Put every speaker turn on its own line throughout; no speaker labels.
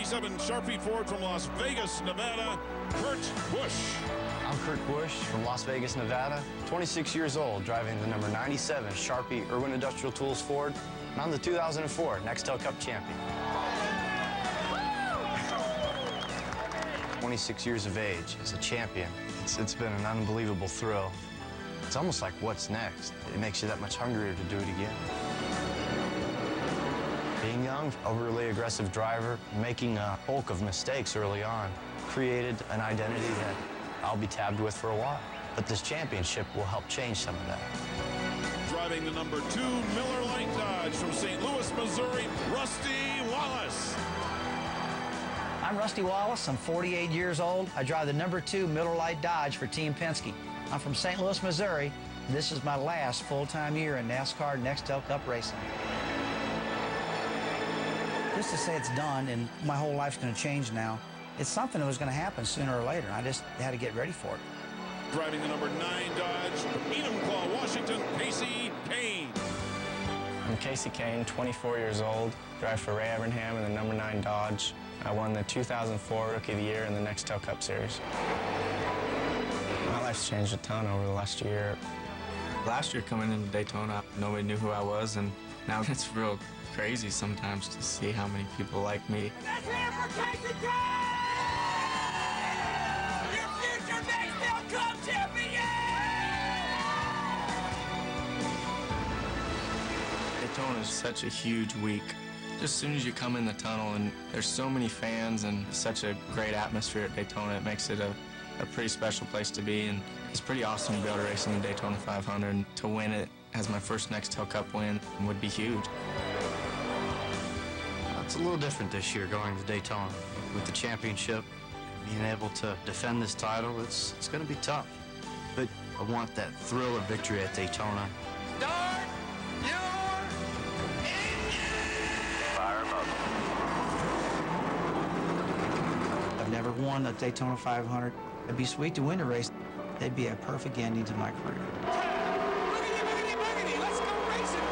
97 Sharpie Ford from Las Vegas, Nevada, Kurt Busch.
I'm Kurt Busch from Las Vegas, Nevada, 26 years old, driving the number 97 Sharpie Irwin Industrial Tools Ford, and I'm the 2004 Nextel Cup champion. 26 years of age as a champion. It's been an unbelievable thrill. It's almost like what's next. It makes you that much hungrier to do it again. Being young, overly aggressive driver, making a bulk of mistakes early on, created an identity that I'll be tabbed with for a while. But this championship will help change some of that.
Driving the number 2 Miller Lite Dodge from St. Louis, Missouri, Rusty Wallace.
I'm Rusty Wallace. I'm 48 years old. I drive the number 2 Miller Lite Dodge for Team Penske. I'm from St. Louis, Missouri. This is my last full-time year in NASCAR Nextel Cup racing. Just to say it's done and my whole life's going to change now, it's something that was going to happen sooner or later. I just had to get ready for it.
Driving the number 9 Dodge from Enumclaw, Washington, Casey Kane.
I'm Casey Kane, 24 years old, drive for Ray Evernham in the number 9 Dodge. I won the 2004 Rookie of the Year in the Nextel Cup Series. My life's changed a ton over the last year.
Last year coming into Daytona, nobody knew who I was, and now it's real crazy sometimes to see how many people like me.
Let's hear it for Casey Kane! Your future Nextel Cup champion!
Daytona is such a huge week. Just as soon as you come in the tunnel and there's so many fans and such a great atmosphere at Daytona, it makes it a pretty special place to be, and it's pretty awesome to be able to race in the Daytona 500. And to win it as my first Nextel Cup win would be huge.
It's a little different this year going to Daytona. With the championship, being able to defend this title, it's going to be tough. But I want that thrill of victory at Daytona.
Start your engine!
Fire 'em up.
I've never won a Daytona 500. It'd be sweet to win a race. It'd be a perfect ending to my career.
Boogity, boogity, boogity! Let's go racing,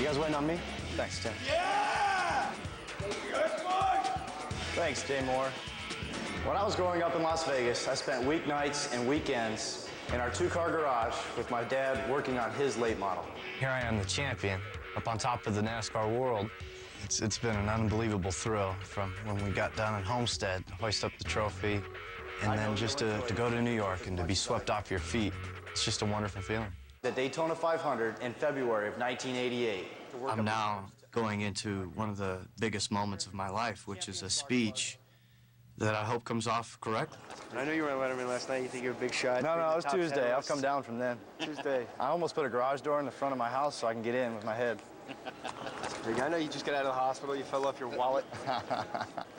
You guys waiting on me? Thanks, Tim.
Yeah! Good boy!
Thanks, Jay Moore. When I was growing up in Las Vegas, I spent weeknights and weekends in our 2-car garage with my dad working on his late model. Here I am, the champion, up on top of the NASCAR world. It's been an unbelievable thrill from when we got down in Homestead, hoist up the trophy, and then just to go to New York and to be swept off your feet. It's just a wonderful feeling. The Daytona 500 in February of 1988. I'm now going into one of the biggest moments of my life, which is a speech that I hope comes off correctly.
I know you were on Letterman last night. You think you're a big shot?
No, it was Tuesday. I'll come down from then.
Tuesday.
I almost put a garage door in the front of my house so I can get in with my head.
I know you just got out of the hospital. You fell off your wallet.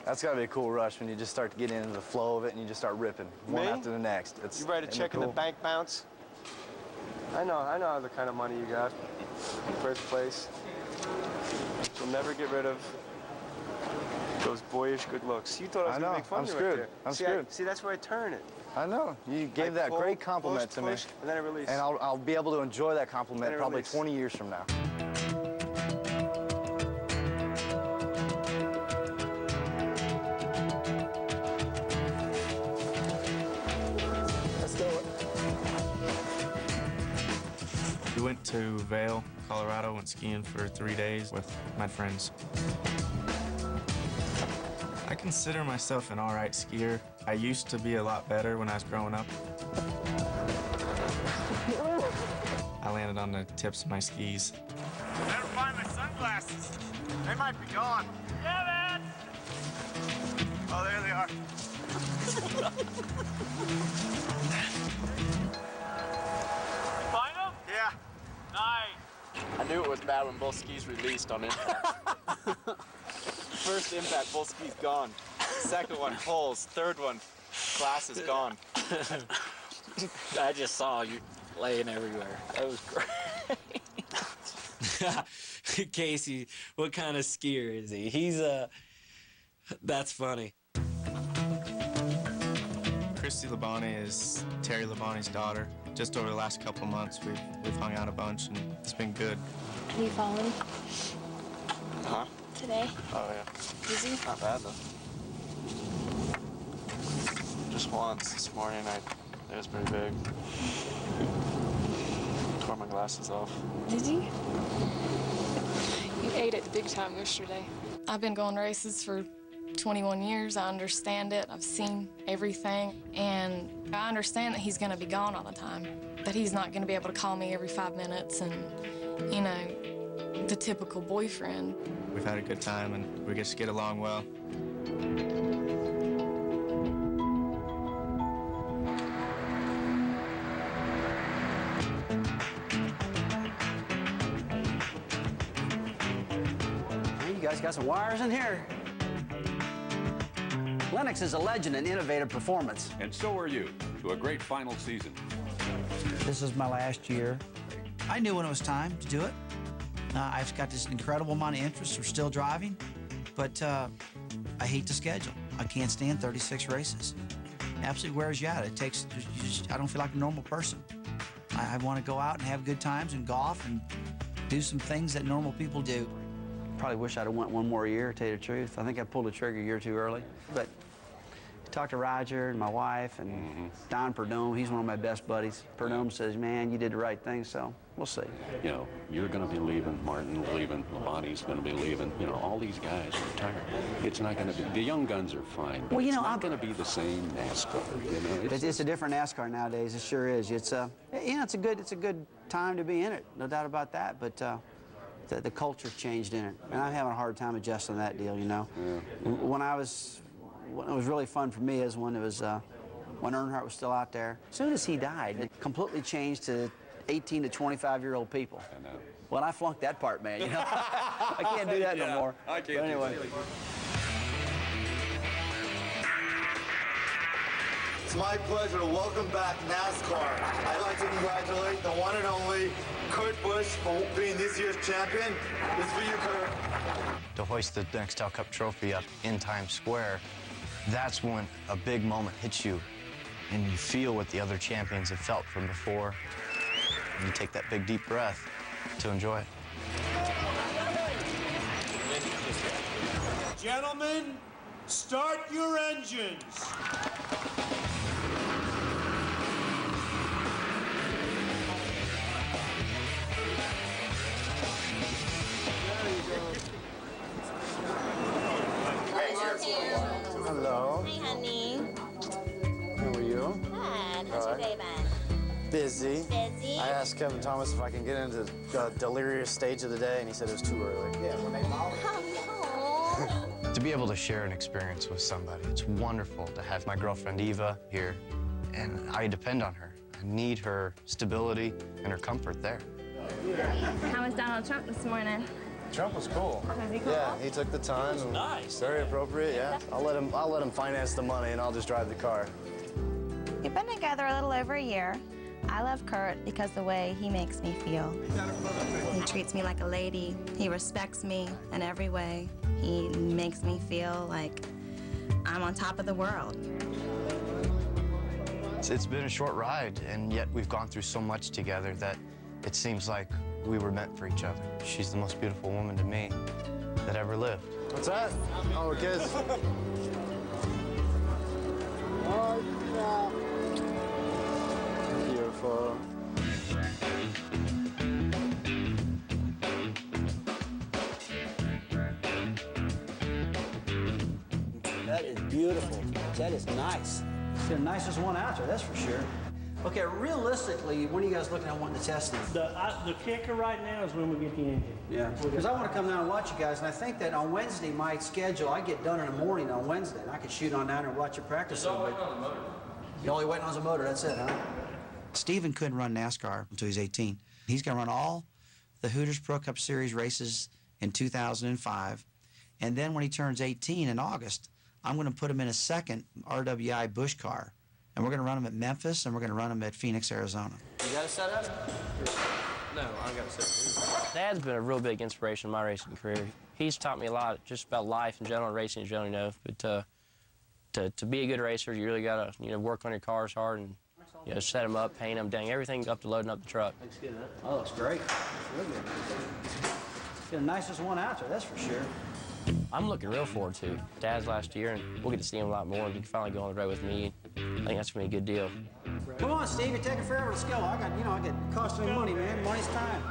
That's got to be a cool rush when you just start to get into the flow of it and you just start ripping one after the next.
You write a check in the bank bounce? I know the kind of money you got. First place. You'll never get rid of those boyish good looks. You thought I was going to make fun of you right there.
I'm screwed.
See, that's where I turn it.
I know. You gave that great compliment to me.
And then I release.
And I'll be able to enjoy that compliment probably 20 years from now.
to Vail, Colorado. Went skiing for 3 days with my friends. I consider myself an all right skier. I used to be a lot better when I was growing up. I landed on the tips of my skis.
Never find my sunglasses.
They might be gone.
Yeah, man.
Oh, there they are.
Find them?
Yeah.
Nice.
I knew it was bad when both skis released on impact. First impact, both skis gone. Second one, pulls. Third one, glass is gone.
I just saw you laying everywhere. That was great. Casey, what kind of skier is he? He's that's funny.
Christy Labonte is Terry Labonte's daughter. Just over the last couple months, we've hung out a bunch, and it's been good.
Have you fallen
Huh?
today?
Oh, yeah.
Easy?
Not bad, though. Just once this morning, it was pretty big. Tore my glasses off.
Did you? You ate it big time yesterday. I've been going races for 21 years. I understand it. I've seen everything. And I understand that he's going to be gone all the time. That he's not going to be able to call me every 5 minutes and, you know, the typical boyfriend.
We've had a good time, and we just get along well.
You guys got some wires in here. Lennox is a legend in innovative performance.
And so are you, to a great final season.
This is my last year. I knew when it was time to do it. I've got this incredible amount of interest. We're still driving, but I hate the schedule. I can't stand 36 races. Absolutely wears you out. I don't feel like a normal person. I want to go out and have good times and golf and do some things that normal people do. Probably wish I'd have went one more year, to tell you the truth. I think I pulled the trigger a year too early. But talked to Roger and my wife and Don Perdome. He's one of my best buddies. Perdome says, man, you did the right thing, so we'll see.
You know, you're going to be leaving, Martin's leaving, Labonte's going to be leaving. You know, all these guys retire. It's not going to be, the young guns are fine, but
well, you know,
it's not going to be the same NASCAR. You know,
it's a different NASCAR nowadays. It sure is. It's it's a good time to be in it, no doubt about that. But the culture changed in it, and I'm having a hard time adjusting to that deal. You know, when it was really fun for me is when it was when Earnhardt was still out there. As soon as he died, it completely changed to 18 to 25-year-old people.
I know.
Well, I flunked that part, man. You know, I can't do that no more.
I can't.
But anyway.
It's my pleasure to welcome back NASCAR. I'd like to congratulate the one and only Kurt Busch for being this year's champion. This is for you, Kurt.
To hoist the Nextel Cup trophy up in Times Square, that's when a big moment hits you, and you feel what the other champions have felt from before. And you take that big, deep breath to enjoy it.
Gentlemen, start your engines.
Hello.
Hi, honey.
Who are you?
Good. How's your day been?
Busy.
Busy?
I asked Kevin Thomas if I can get into the delirious stage of the day, and he said it was too early. Yeah, when they
Oh, no.
To be able to share an experience with somebody, it's wonderful to have my girlfriend Eva here, and I depend on her. I need her stability and her comfort there.
How was Donald Trump this morning?
Trump was cool.
Was he cool?
Yeah, he took the time. And
nice.
Very appropriate. Yeah. I'll let him finance the money, and I'll just drive the car.
We've been together a little over a year. I love Kurt because the way he makes me feel. He treats me like a lady. He respects me in every way. He makes me feel like I'm on top of the world.
It's been a short ride, and yet we've gone through so much together that it seems like we were meant for each other. She's the most beautiful woman to me that ever lived.
What's that? Oh, a kiss. Oh, yeah. Beautiful.
beautiful. That is nice. It's the nicest one out there, that's for sure. Okay, realistically, when are you guys looking at wanting to test these?
The kicker right now is when we get the engine.
Yeah, because I want to come down and watch you guys, and I think that on Wednesday, my schedule, I get done in the morning on Wednesday, and I can shoot on down and watch you practice a little bit.
on the motor.
You're only waiting on the motor, that's it, huh? Steven couldn't run NASCAR until he's 18. He's going to run all the Hooters Pro Cup Series races in 2005, and then when he turns 18 in August, I'm going to put him in a second RWI Busch car. And we're going to run them at Memphis, and we're going to run them at Phoenix, Arizona.
You got it set up? No, I got it set up.
Dad's been a real big inspiration in my racing career. He's taught me a lot just about life in general, and racing in general, you know. But to be a good racer, you really got to, work on your cars hard and, set them up, paint them, dang, everything up to loading up the truck.
Looks good, huh? Oh, it's great. It's real good. It's the nicest one out there, that's for sure.
I'm looking real forward to Dad's last year, and we'll get to see him a lot more, and he can finally go on the road with me. I think that's going to be a good deal.
Come on, Steve, you're taking forever. Let's go. I got costing me money, man. Money's time.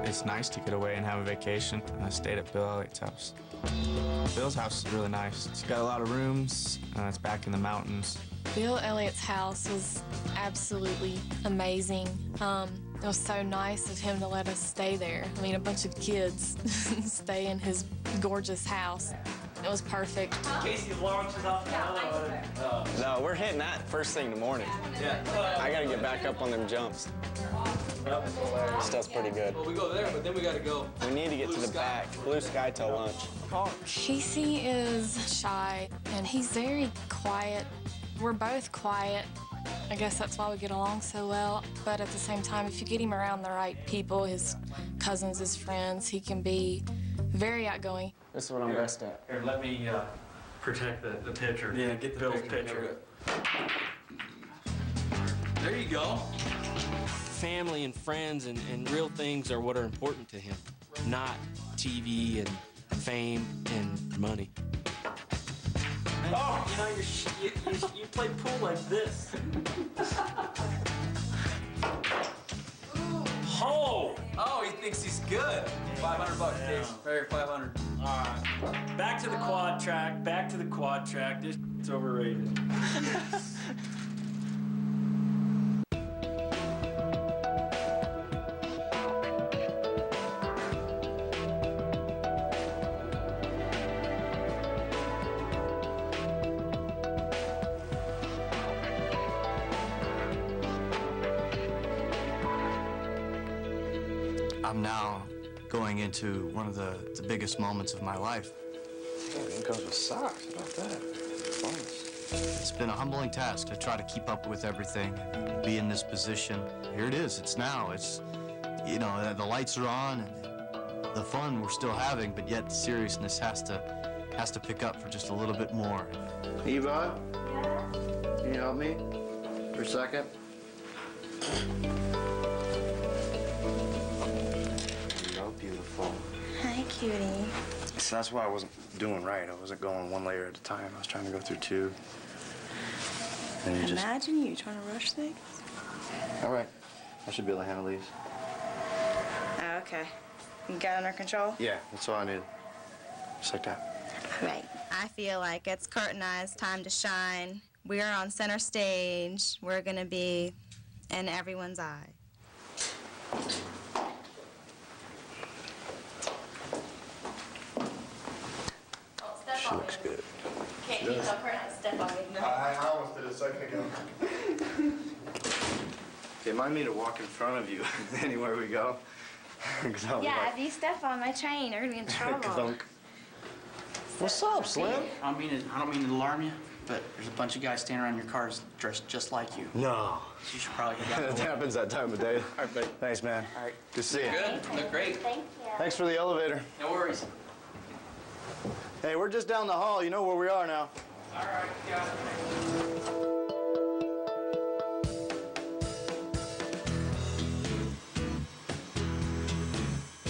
It's nice to get away and have a vacation. I stayed at Bill Elliott's house. Bill's house is really nice. It's got a lot of rooms, and it's back in the mountains.
Bill Elliott's house was absolutely amazing. It was so nice of him to let us stay there. I mean, a bunch of kids stay in his gorgeous house. It was perfect.
Casey launches off the elevator.
No, we're hitting that first thing in the morning. Yeah. I gotta get back up on them jumps. Stuff's pretty good.
Well, we go there, but then we gotta go.
We need to get to the back. Blue sky till lunch.
Casey is shy, and he's very quiet. We're both quiet. I guess that's why we get along so well. But at the same time, if you get him around the right people, his cousins, his friends, he can be very outgoing.
This is what I'm best at.
Here, let me protect the pitcher.
Yeah, get the
Bill's
pitcher. There you go. Family and friends and real things are what are important to him, not TV and fame and money.
Oh, you play pool like this.
Oh, he thinks he's good. $500, Casey. Fair 500.
All right. Back to the quad track. Back to the quad track. This is overrated.
I'm now going into one of the biggest moments of my life.
Oh, it comes with socks. How about that?
It's been a humbling task to try to keep up with everything, be in this position. Here it is. It's now. It's, the lights are on and the fun we're still having, but yet the seriousness has to pick up for just a little bit more.
Eva? Can you help me for a second? Beautiful.
Hi, cutie.
So that's why I wasn't doing right. I wasn't going one layer at a time. I was trying to go through two. And
Imagine you trying to rush things.
All right. I should be able to handle these.
Oh, okay. You got it under control?
Yeah, that's all I needed. Just like that.
Right. I feel like it's Kurt and I's time to shine. We're on center stage. We're going to be in everyone's eye.
She looks good.
Can't keep up her and step on me.
I almost did a second ago.
Okay, mind me to walk in front of you anywhere we go.
Yeah, if you step on my chain, you're gonna be in trouble.
What's up, Slim? I don't mean to alarm you, but there's a bunch of guys standing around your cars dressed just like you.
No.
So you should probably get that.
It happens that time of day. All
right, buddy.
Thanks, man.
All right.
Good to see you.
Good. Look great.
Thank you.
Thanks for the elevator.
No worries.
Hey, we're just down the hall. You know where we are now.
All right, got it.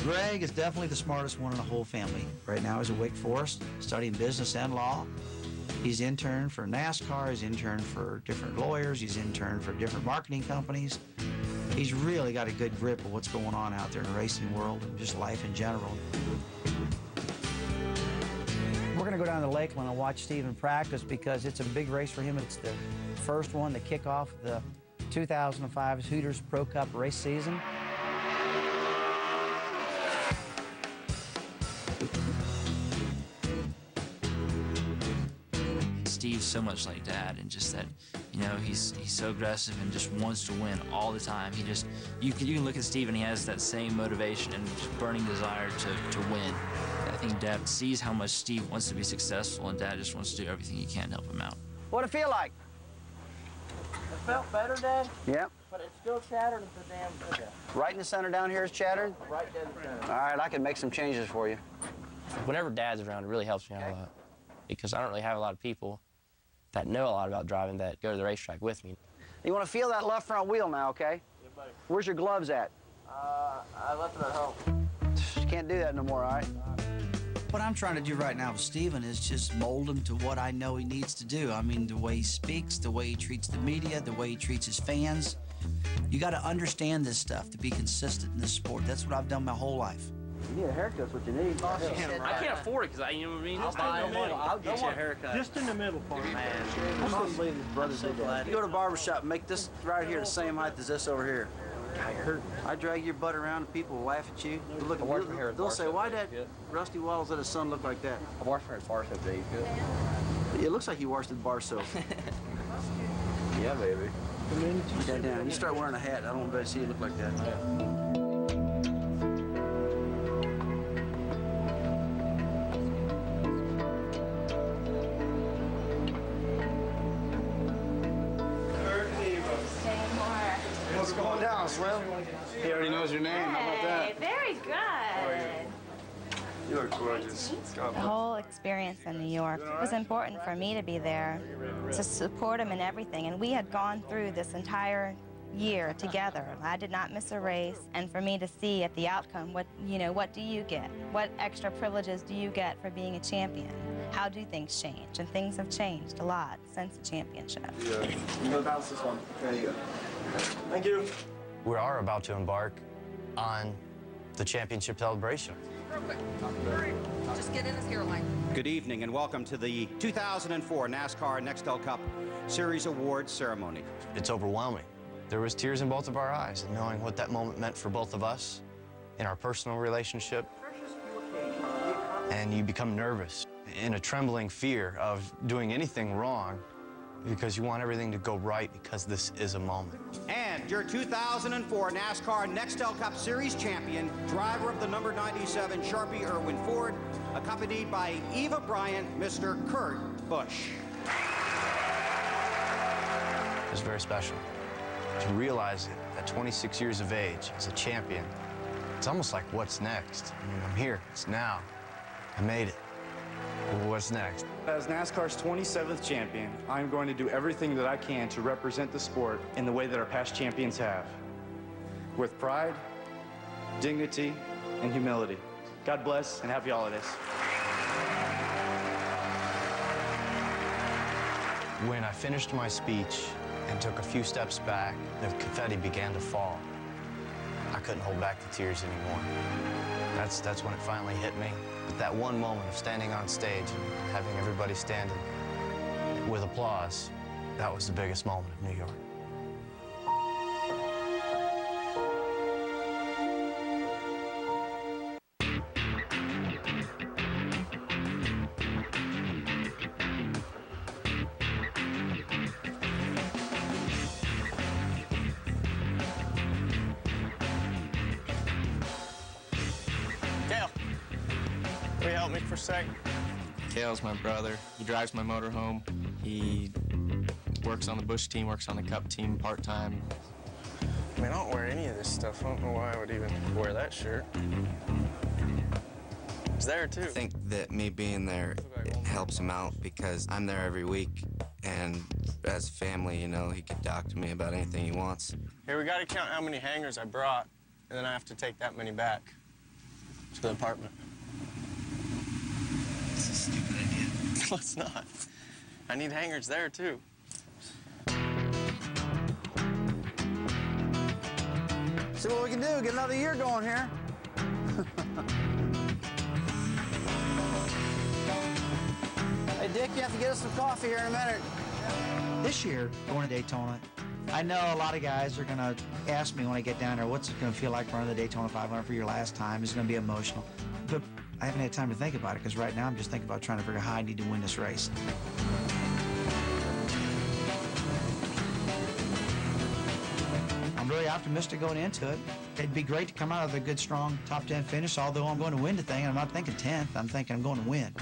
Greg is definitely the smartest one in the whole family. Right now he's at Wake Forest, studying business and law. He's interned for NASCAR, he's interned for different lawyers, he's interned for different marketing companies. He's really got a good grip of what's going on out there in the racing world and just life in general. We're going to go down to Lakeland and watch Steven practice because it's a big race for him. It's the first one to kick off the 2005 Hooters Pro Cup race season.
Steve's so much like Dad, and just that, you know, he's so aggressive and just wants to win all the time. He just, you can look at Steve and he has that same motivation and just burning desire to win. I think Dad sees how much Steve wants to be successful, and Dad just wants to do everything he can to help him out.
What'd it feel like?
It felt better, Dad.
Yep.
But it's still shattered at the damn good.
Right in the center down here is shattered?
Right dead center.
All right, I can make some changes for you.
Whenever Dad's around, it really helps me out a lot because I don't really have a lot of people that know a lot about driving that go to the racetrack with me.
You want to feel that left front wheel now, okay?
Yeah, buddy.
Where's your gloves at?
I left them at home.
You can't do that no more, all right? What I'm trying to do right now with Steven is just mold him to what I know he needs to do. I mean, the way he speaks, the way he treats the media, the way he treats his fans. You got to understand this stuff to be consistent in this sport. That's what I've done my whole life.
You need a haircut's what you need.
I can't afford it because you know what I mean?
I'll get you a haircut. Just in the middle part. Man, I couldn't believe his brother did that.
You go to a barbershop and make this right here the same height as this over here. I drag your butt around and people will laugh at you. They'll say, why did Rusty Wallace let his son look like that?
I washed her at bar soap, Dave.
It looks like he washed it bar soap.
Yeah, baby.
Put that down. You start wearing a hat, I don't want to see you look like that.
What's going down, Slim? He already knows your name. How about that?
Very good.
You look gorgeous.
The whole experience in New York was important for me to be there, to support him in everything. And we had gone through this entire year together. I did not miss a race. And for me to see at the outcome, what do you get? What extra privileges do you get for being a champion? How do things change? And things have changed a lot since the championship.
Yeah. You go bounce this one. There you go. Thank you.
We are about to embark on the championship celebration.
Real quick. Just get in his hairline.
Good evening and welcome to the 2004 NASCAR Nextel Cup Series Awards ceremony.
It's overwhelming. There was tears in both of our eyes, and knowing what that moment meant for both of us in our personal relationship. And you become nervous, in a trembling fear of doing anything wrong, because you want everything to go right because this is a moment.
And your 2004 NASCAR Nextel Cup Series champion, driver of the number 97 Sharpie Irwin Ford, accompanied by Eva Bryant, Mr. Kurt Busch.
It's very special to realize it at 26 years of age as a champion. It's almost like, what's next? I mean, I'm here, it's now. I made it. What's next?
As NASCAR's 27th champion, I'm going to do everything that I can to represent the sport in the way that our past champions have. With pride, dignity, and humility. God bless and happy holidays.
When I finished my speech and took a few steps back, the confetti began to fall. I couldn't hold back the tears anymore. That's when it finally hit me. But that one moment of standing on stage and having everybody standing with applause, that was the biggest moment of New York.
Will you help me for a sec? Kale's my brother. He drives my motorhome. He works on the Busch team, works on the Cup team part-time. I mean, I don't wear any of this stuff. I don't know why I would even wear that shirt. It's there, too.
I think that me being there helps him out because I'm there every week, and as a family, you know, he can talk to me about anything he wants.
Here, we gotta count how many hangers I brought, and then I have to take that many back to the apartment.
It's a stupid idea.
No, it's not. I need hangers there, too.
See what we can do, get another year going here. Hey, Dick, you have to get us some coffee here in a minute.
This year, going to Daytona, I know a lot of guys are going to ask me when I get down there, what's it going to feel like running the Daytona 500 for your last time? It's going to be emotional. But I haven't had time to think about it because right now I'm just thinking about trying to figure out how I need to win this race. I'm really optimistic going into it. It'd be great to come out with a good, strong top 10 finish, although I'm going to win the thing. I'm not thinking 10th. I'm thinking I'm going to win.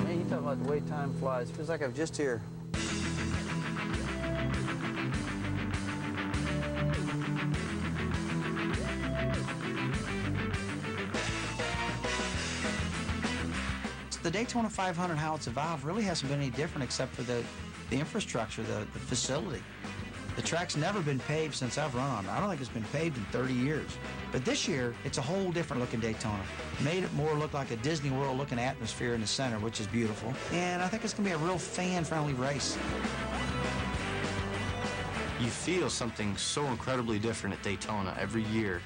Man, you talk about the way time flies. Feels like I'm just here.
The Daytona 500, how it's evolved, really hasn't been any different except for the infrastructure, the facility. The track's never been paved since I've run on it. I don't think it's been paved in 30 years. But this year, it's a whole different looking Daytona. Made it more look like a Disney World looking atmosphere in the center, which is beautiful. And I think it's going to be a real fan-friendly race.
You feel something so incredibly different at Daytona every year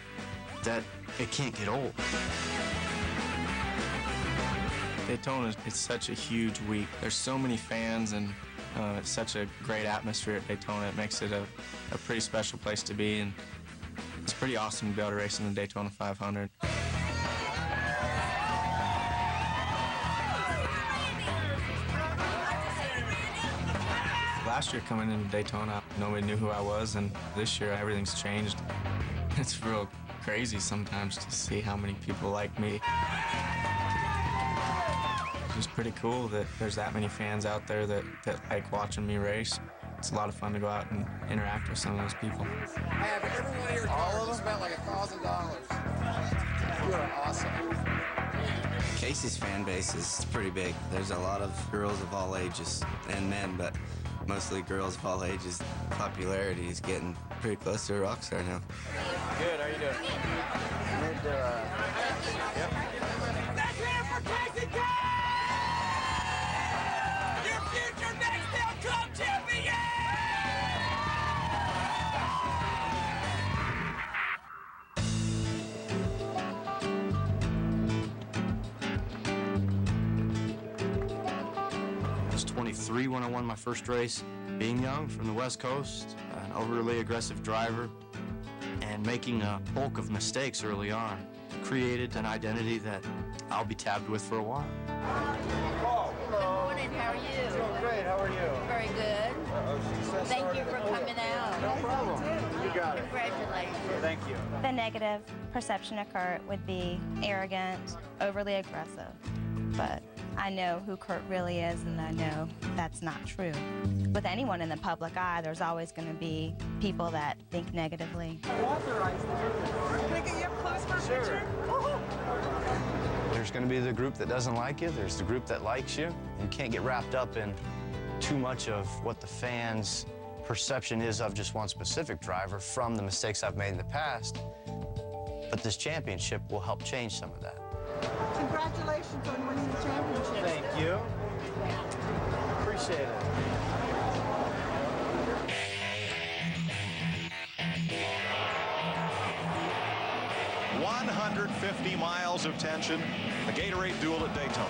that it can't get old.
Daytona, it's such a huge week. There's so many fans, and it's such a great atmosphere at Daytona. It makes it a pretty special place to be, and it's pretty awesome to be able to race in the Daytona 500. Last year coming into Daytona, nobody knew who I was, and this year everything's changed. It's real crazy sometimes to see how many people like me. It's pretty cool that there's that many fans out there that like watching me race. It's a lot of fun to go out and interact with some of those people.
I have every one of your cars. You spent like $1,000. You are awesome.
Casey's fan base is pretty big. There's a lot of girls of all ages and men, but mostly girls of all ages. Popularity is getting pretty close to a rock star now.
Good, how you doing?
Yep.
Let's hear it for Casey K! Your future next Cup champion!
I was 23 when I won my first race. Being young from the West Coast, an overly aggressive driver, and making a bulk of mistakes early on created an identity that I'll be tabbed with for a while.
Good morning, how are you?
Doing great, how are you?
Very good. Thank you for coming out.
No problem. You got it.
Congratulations.
Thank you.
The negative perception of Kurt would be arrogant, overly aggressive. But I know who Kurt really is, and I know that's not true. With anyone in the public eye, there's always going to be people that think negatively.
Can I get you up close for a picture?
There's going to be the group that doesn't like you. There's the group that likes you. You can't get wrapped up in too much of what the fans' perception is of just one specific driver from the mistakes I've made in the past. But this championship will help change some of that.
Congratulations on winning the championship. Thank you. Appreciate it.
$150 miles of tension, the Gatorade duel at Daytona.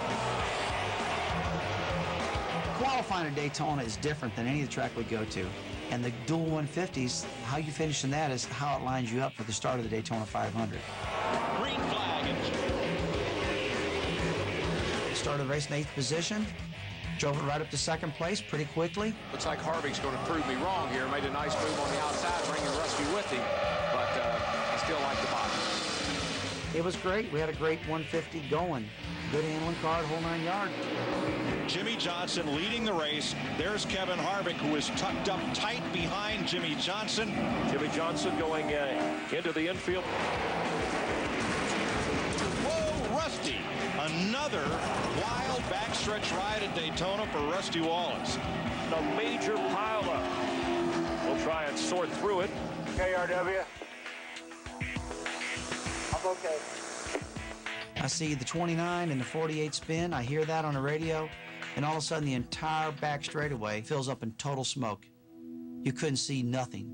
Qualifying at Daytona is different than any of the track we go to. And the dual 150s, how you finish in that is how it lines you up for the start of the Daytona 500.
Green flag.
Started the race in 8th position. Drove it right up to 2nd place pretty quickly.
Looks like Harvick's going to prove me wrong here. Made a nice move on the outside, bringing Rusty with him, but I still like the bottom.
It was great. We had a great 150 going. Good handling car, whole 9 yards.
Jimmy Johnson leading the race. There's Kevin Harvick, who is tucked up tight behind Jimmy Johnson. Jimmy Johnson going into the infield. Whoa, Rusty. Another wild backstretch ride at Daytona for Rusty Wallace. A major pileup. We'll try and sort through it. KRW.
I'm okay.
I see the 29 and the 48 spin. I hear that on the radio, and all of a sudden the entire back straightaway fills up in total smoke. You couldn't see nothing.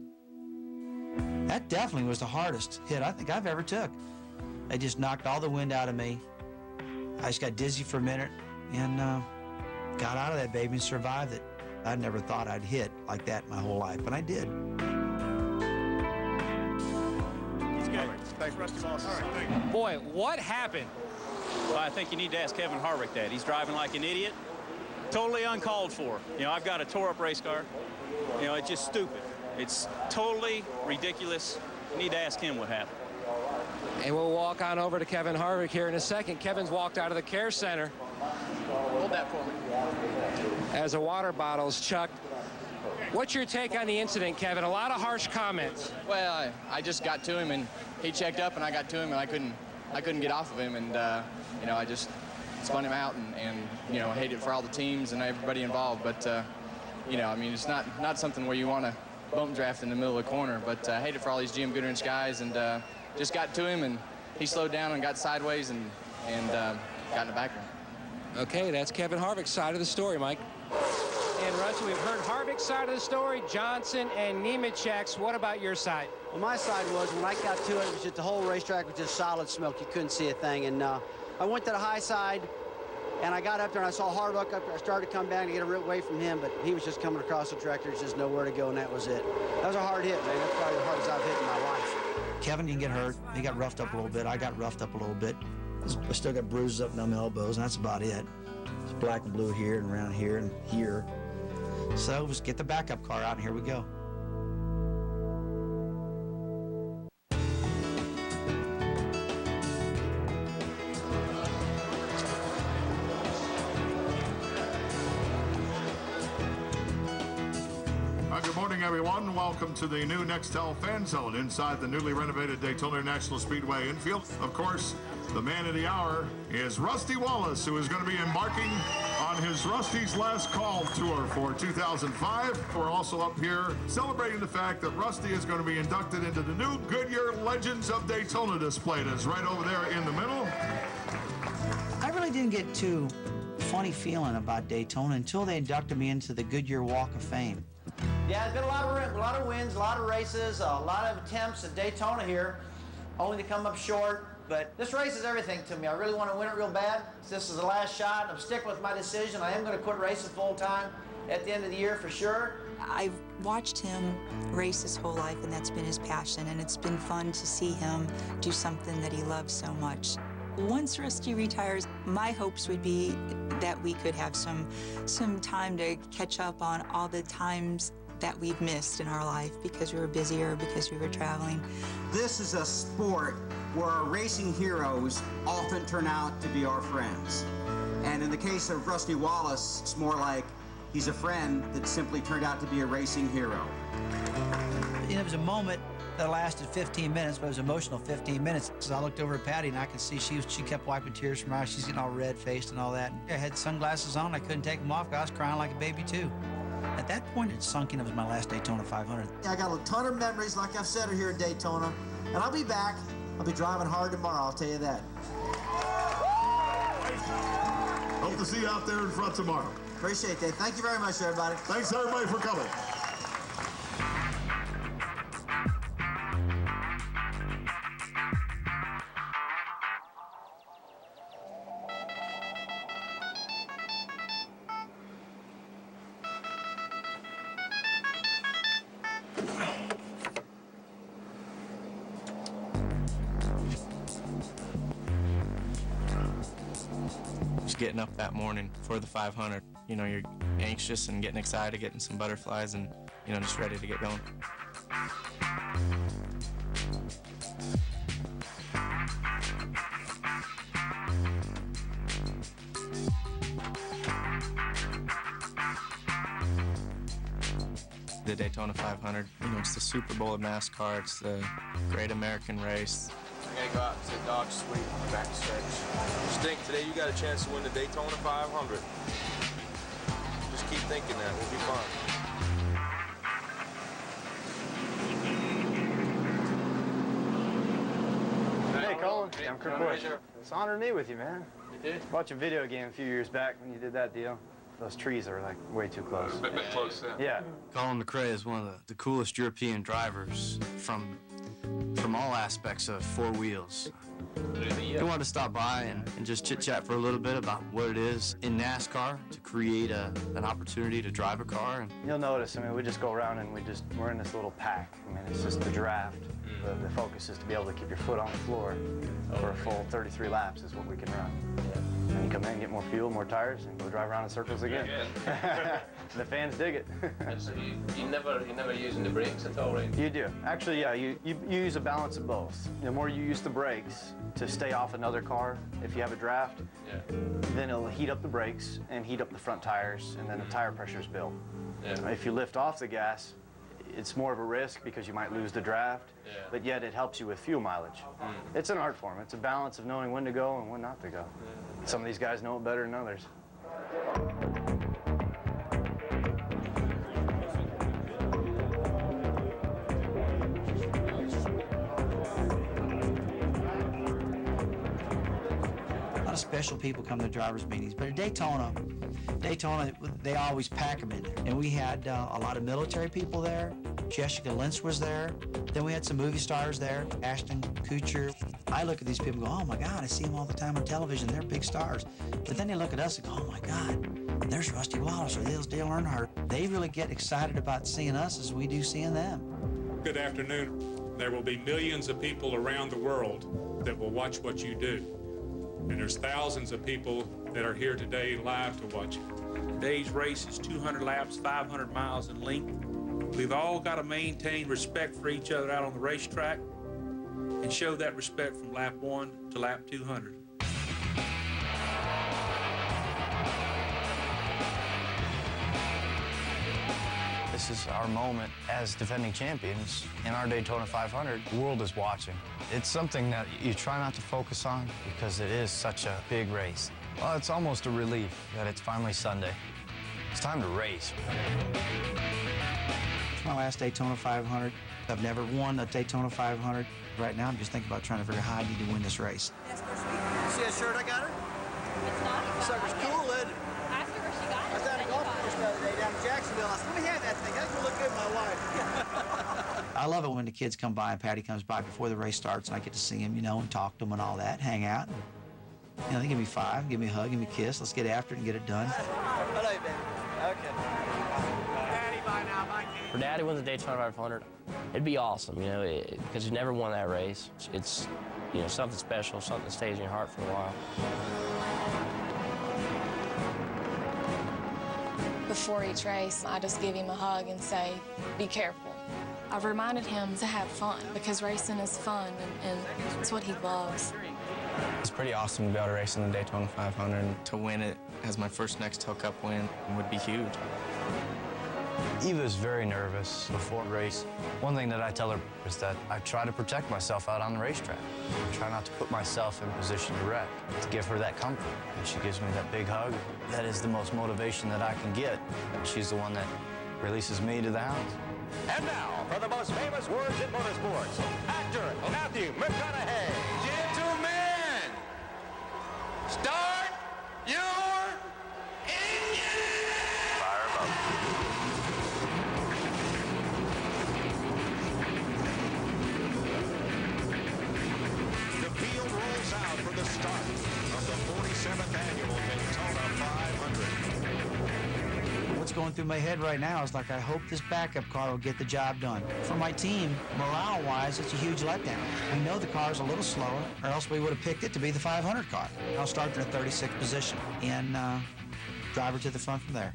That definitely was the hardest hit I think I've ever took. They just knocked all the wind out of me. I just got dizzy for a minute and got out of that baby and survived it. I never thought I'd hit like that my whole life, but I did.
He's good. Thanks, Rusty Wallace. All right, thank you. Boy, what happened? Well, I think you need to ask Kevin Harvick that. He's driving like an idiot. Totally uncalled for. You know, I've got a tore-up race car. You know, it's just stupid. It's totally ridiculous. You need to ask him what happened.
And we'll walk on over to Kevin Harvick here in a second. Kevin's walked out of the care center.
Hold that for me.
As a water bottle's chucked. What's your take on the incident, Kevin? A lot of harsh comments.
Well, I just got to him, and he checked up, and I got to him, and I couldn't get off of him, and you know, I just spun him out, and you know, hate it for all the teams and everybody involved. But you know, I mean, it's not something where you want to bump draft in the middle of the corner. But I hate it for all these GM Goodwrench guys, and just got to him, and he slowed down and got sideways and got in the back of him.
Okay, that's Kevin Harvick's side of the story, Mike. And Russ, we've heard Harvick's side of the story, Johnson and Nemechek's. What about your side?
Well, my side was, when I got to it, it was just the whole racetrack was just solid smoke. You couldn't see a thing. And I went to the high side, and I got up there, and I saw Harvick up there. I started to come back to get away from him, but he was just coming across the track. There's just nowhere to go, and that was it. That was a hard hit, man. That's probably the hardest I've hit in my life.
Kevin didn't get hurt. He got roughed up a little bit. I got roughed up a little bit. I still got bruises up on my elbows, and that's about it. It's black and blue here and around here and here. So just get the backup car out, and here we go.
Good morning, everyone. Welcome to the new Nextel Fan Zone inside the newly renovated Daytona International Speedway infield. Of course, the man of the hour is Rusty Wallace, who is going to be embarking on his Rusty's Last Call tour for 2005. We're also up here celebrating the fact that Rusty is going to be inducted into the new Goodyear Legends of Daytona display that's right over there in the middle.
I really didn't get too funny feeling about Daytona until they inducted me into the Goodyear Walk of Fame.
Yeah, it's been a lot of wins, a lot of races, a lot of attempts at Daytona here, only to come up short. But this race is everything to me. I really want to win it real bad. This is the last shot. I'm sticking with my decision. I am going to quit racing full time at the end of the year for sure.
I've watched him race his whole life, and that's been his passion, and it's been fun to see him do something that he loves so much. Once Rusty retires, my hopes would be that we could have some time to catch up on all the times that we've missed in our life because we were busy or because we were traveling.
This is a sport where our racing heroes often turn out to be our friends. And in the case of Rusty Wallace, it's more like he's a friend that simply turned out to be a racing hero.
And it was a moment that lasted 15 minutes, but it was emotional 15 minutes. So I looked over at Patty, and I could see she kept wiping tears from her eyes. She's getting all red-faced and all that. I had sunglasses on. I couldn't take them off. I was crying like a baby, too. At that point, it sunk in. It was my last Daytona 500.
I got a ton of memories, like I've said, here at Daytona. And I'll be back. I'll be driving hard tomorrow, I'll tell you that.
Hope to see you out there in front tomorrow.
Appreciate that. Thank you very much, everybody.
Thanks, everybody, for coming.
Getting up that morning for the 500, you know, you're anxious and getting excited, getting some butterflies, and you know, just ready to get going. The Daytona 500, you know, it's the Super Bowl of NASCAR. It's the great American race.
I gotta go out and say dog sweet back stretch. Stink, today you got a chance to win the Daytona 500. Just keep thinking that, we'll be fine.
Hey, Colin. I'm Kurt Busch. It's an honor to meet with you, man.
You did?
Watched a video game a few years back when you did that deal. Those trees are like way too close.
A bit close,
Yeah.
Colin McRae is one of the coolest European drivers from all aspects of four wheels. We wanted to stop by and just chit-chat for a little bit about what it is in NASCAR to create an opportunity to drive a car. And
you'll notice, I mean, we just go around and we're in this little pack. I mean, it's just the draft. The focus is to be able to keep your foot on the floor for a full 33 laps is what we can run. And you come in, get more fuel, more tires, and go drive around in circles again. The fans dig it.
So you never using the brakes at all, right?
You do. Actually, yeah, you use a balance of both. The more you use the brakes to stay off another car, if you have a draft, then it'll heat up the brakes and heat up the front tires, and then the tire pressure is built. If you lift off the gas, it's more of a risk because you might lose the draft, but yet it helps you with fuel mileage. It's an art form. It's a balance of knowing when to go and when not to go. Some of these guys know it better than others.
A lot of special people come to drivers' meetings, but at Daytona, they always pack them in there. And we had a lot of military people there. Jessica Lynch was there. Then we had some movie stars there, Ashton Kutcher. I look at these people and go, oh my God, I see them all the time on television. They're big stars. But then they look at us and go, oh my God, there's Rusty Wallace or there's Dale Earnhardt. They really get excited about seeing us as we do seeing them.
Good afternoon. There will be millions of people around the world that will watch what you do. And there's thousands of people that are here today live to watch it. Today's race is 200 laps, 500 miles in length. We've all got to maintain respect for each other out on the racetrack and show that respect from lap 1 to lap 200.
This is our moment as defending champions in our Daytona 500. The world is watching. It's something that you try not to focus on because it is such a big race. Well, it's almost a relief that it's finally Sunday. It's time to race.
It's my last Daytona 500. I've never won a Daytona 500. Right now, I'm just thinking about trying to figure out how I need to win this race.
See that shirt I got her?
It's not.
Sucker's cool, isn't it?
Ask her where she got it.
I was down at the golf course the other day down in Jacksonville. I said, let me have that thing. That's gonna look good with my wife.
I love it when the kids come by and Patty comes by before the race starts and I get to see him, and talk to him and all that, hang out. They give me five, give me a hug, give me a kiss. Let's get after it and get it done.
I love you, baby. Okay. Daddy, bye now. Bye, Kate.
For Daddy wins the Daytona 500, it'd be awesome, because he's never won that race. It's, something special, something that stays in your heart for a while.
Before each race, I just give him a hug and say, be careful. I've reminded him to have fun because racing is fun and it's what he loves.
It's pretty awesome to be able to race in the Daytona 500. To win it as my first Nextel Cup win would be huge.
Eva's very nervous before a race. One thing that I tell her is that I try to protect myself out on the racetrack. I try not to put myself in a position to wreck, to give her that comfort. And she gives me that big hug. That is the most motivation that I can get. She's the one that releases me to the hounds.
And now, for the most famous words in motorsports, actor Matthew McConaughey. Gentlemen, start your engine! Fire 'em up. The field rolls out for the start of the 47th annual Daytona 500.
What's going through my head right now is I hope this backup car will get the job done. For my team, morale-wise, it's a huge letdown. We know the car's a little slower, or else we would have picked it to be the 500 car. I'll start in a 36th position and drive her to the front from there.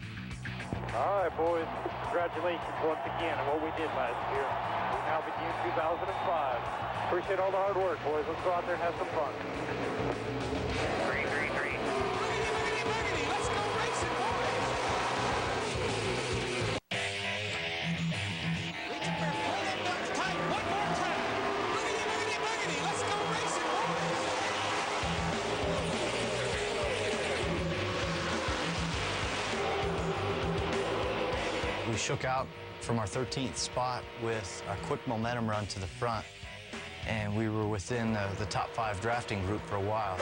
All right, boys. Congratulations once again on what we did last year. We now begin 2005. Appreciate all the hard work, boys. Let's go out there and have some fun. 3-3-3.
Let's go racing, boys! Reach up there, pull them nuts tight, one more time. Boogity, boogity, boogity, let's go racing, boys!
We shook out from our 13th spot with a quick momentum run to the front, and we were within the top 5 drafting group for a while.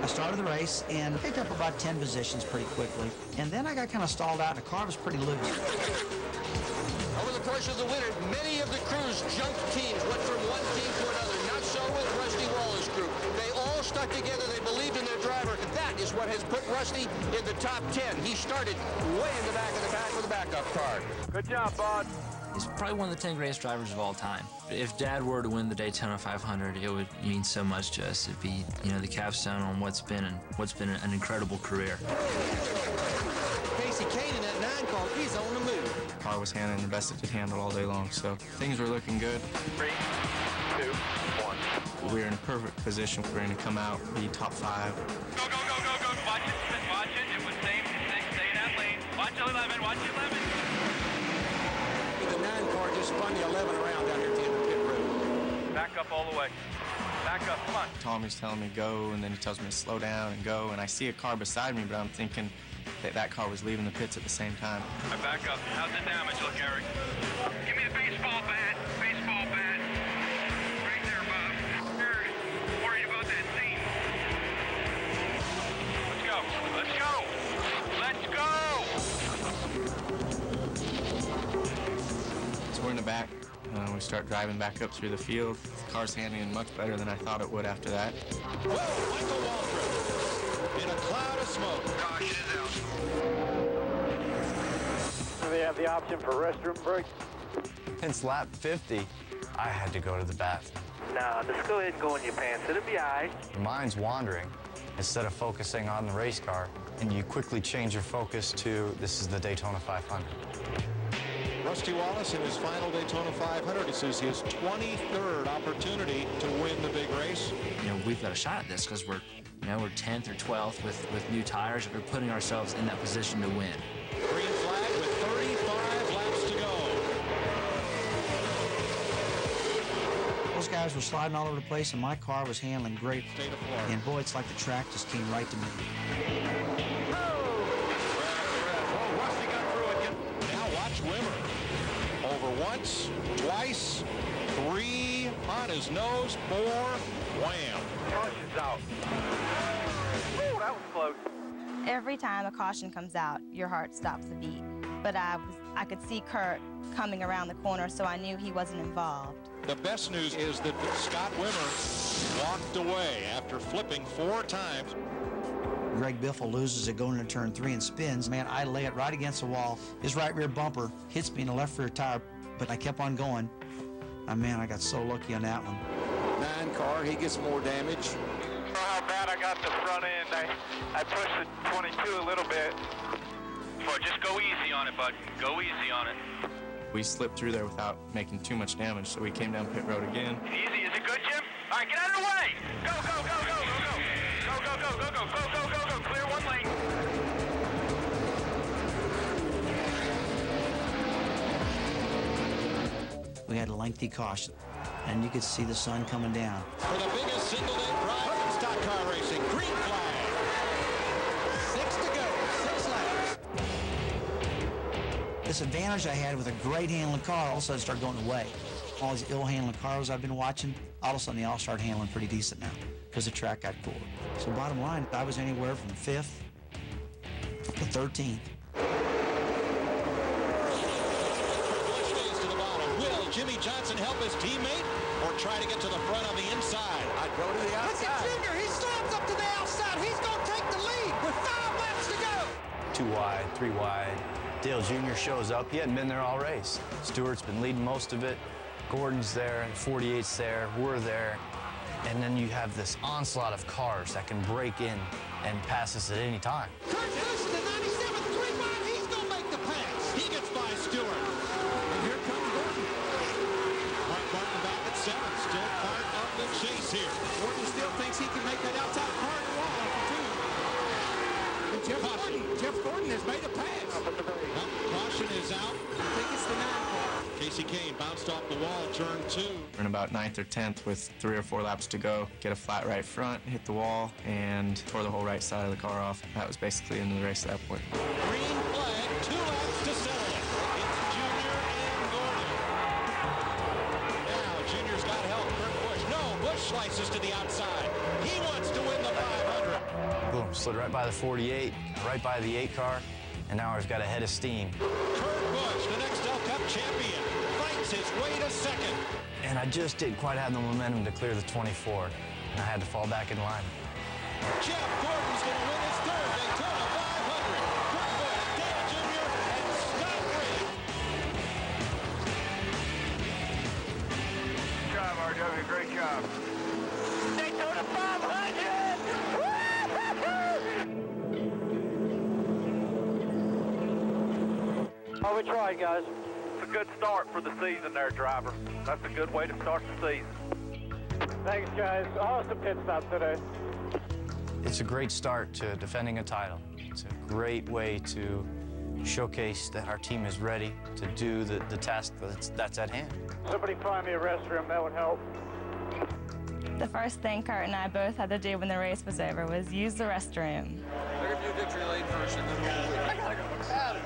I started the race and picked up about 10 positions pretty quickly. And then I got kind of stalled out and the car was pretty loose.
Over the course of the winter, many of the crews jumped teams, went from one team to another. Not so with Rusty Waller's group. They all stuck together. They believed in their driver. And that is what has put Rusty in the top 10. He started way in the back of the pack with a backup car.
Good job, Bud.
He's probably one of the 10 greatest drivers of all time. If Dad were to win the Daytona 500, it would mean so much to us. It'd be, you know, the capstone on what's been an incredible career.
Casey Kane in that 9 car, he's on the move.
The car was handling the best it could handle all day long, so things were looking good.
3, 2, 1.
We were in a perfect position for him to come out, be top 5.
Go, go, go, go, go. Watch it. Watch it. It was stay in that lane. Watch 11. Watch 11.
The 9 car just spun the 11 around down here at the end of the pit road.
Back up all the way. Back up. Come on.
Tommy's telling me go, and then he tells me to slow down and go, and I see a car beside me, but I'm thinking that car was leaving the pits at the same time.
All right, back up. How's the damage look, Eric? Give me the baseball bat. Baseball bat. Right there, Bob. You're worried about that seat. Let's go. Let's go. Let's go.
So we're in the back. We start driving back up through the field. The car's handling much better than I thought it would after that.
Whoa, Michael Waltrip in a cloud of smoke.
Caution is out. Do they have the option for restroom break?
Since lap 50, I had to go to the bathroom.
Nah, just go ahead and go in your pants. It'll be all right.
Your mind's wandering instead of focusing on the race car, and you quickly change your focus to this is the Daytona 500.
Rusty Wallace in his final Daytona 500. This is his 23rd opportunity to win the big race.
You know, we've got a shot at this because we're 10th or 12th with new tires. We're putting ourselves in that position to win.
Green flag with 35 laps to go.
Those guys were sliding all over the place and my car was handling great.
State of Florida.
And boy, it's like the track just came right to me.
Oh, Rusty got through it. Now watch Wimmer. Over once, twice, 3 on his nose, 4, wham.
Caution's out. Ooh, that was close.
Every time a caution comes out, your heart stops a beat. But I could see Kurt coming around the corner, so I knew he wasn't involved.
The best news is that Scott Wimmer walked away after flipping 4 times.
Greg Biffle loses it going into turn 3 and spins. Man, I lay it right against the wall. His right rear bumper hits me in the left rear tire, but I kept on going. Man, I got so lucky on that one.
9 car, he gets more damage.
How bad I got the front end. I pushed the 22 a little bit. So just go easy on it, bud. Go easy on it.
We slipped through there without making too much damage, so we came down pit road again.
Easy. Is it good, Jim? All right, get out of the way. Go, go, go, go, go, go. Go, go, go, go, go, go, go, go, go. Clear one lane.
We had a lengthy caution, and you could see the sun coming down.
For the biggest single-day prize in stock car racing, green flag.
6 to go, 6 laps. This advantage I had with a great handling car all of a sudden started going away. All these ill-handling cars I've been watching, all of a sudden they all start handling pretty decent now because the track got cooler. So bottom line, I was anywhere from 5th to 13th.
Will Jimmy Johnson help his teammate or try to get to the front on the inside? I'd go to the outside.
Look at Junior, he slams up to the outside. He's going to take the lead with 5 laps to go.
2 wide, 3 wide. Dale Jr. shows up. He hadn't been there all race. Stewart's been leading most of it. Gordon's there, 48's there, we're there. And then you have this onslaught of cars that can break in and pass us at any time.
Kurt Busch, the 97, 3 wide, he's going to make the pass.
He gets by Stewart. And here comes Gordon. Mark Martin back at 7, still part of the chase here.
Gordon still thinks he can make that outside car in the wall after 2. And Jeff Gordon has made a pass.
Well, caution is out.
I think it's the 9 car.
Casey Kane bounced off the wall, turn 2.
We're in about 9th or 10th with 3 or 4 laps to go. Get a flat right front, hit the wall, and tore the whole right side of the car off. That was basically the end of the race at that point.
Green flag, 2 laps to settle it. It's Junior and Gordon. Now Junior's got help. Kurt Busch. No, Busch slices to the outside. He wants to win the 500.
Boom, slid right by the 48, right by the 8 car, and now I've got a head of steam.
Kurt Busch, the Nextel Cup champion, fights his way to second.
And I just didn't quite have the momentum to clear the 24, and I had to fall back in line.
Jeff Gordon's going to win his third Daytona 500. Kurt Busch, Dale Jr., and Scott Reed.
Good job, RW. Great job. Daytona 500! How we tried, guys?
It's a good start for the season there, driver. That's a good way to start the season.
Thanks, guys. Awesome pit stop today.
It's a great start to defending a title. It's a great way to showcase that our team is ready to do the task that's at hand.
Somebody find me a restroom. That would help.
The first thing Kurt and I both had to do when the race was over was use the restroom.
They're going to do victory lane first and then we'll
I gotta go out.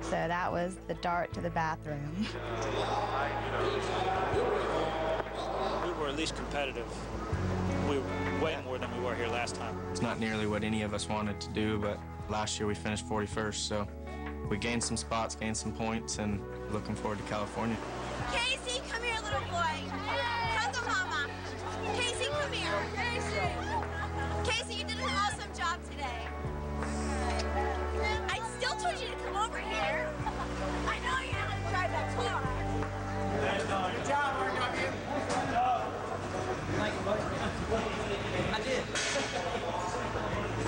So that was the dart to the bathroom.
We were at least competitive. We were way more than we were here last time.
It's not nearly what any of us wanted to do, but last year we finished 41st, so we gained some spots, gained some points, and looking forward to California.
Casey, come here, little boy. Come to Mama. Casey, come here. Casey, you did an awesome job today. I still told you to come over here. I know you know how to drive that car.
Good job, RW.
I did.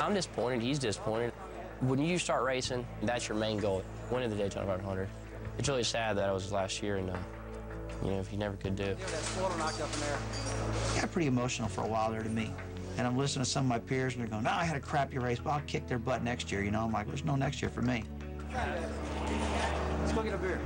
I'm disappointed. He's disappointed. When you start racing, that's your main goal, winning the Daytona 500. It's really sad that it was last year, and you know, if you never could do it.
That spoiler knocked up in there.
It got pretty emotional for a while there to me. And I'm listening to some of my peers, and they're going, no, I had a crappy race, but I'll kick their butt next year. You know, I'm like, there's no next year for me.
Let's go get a beer.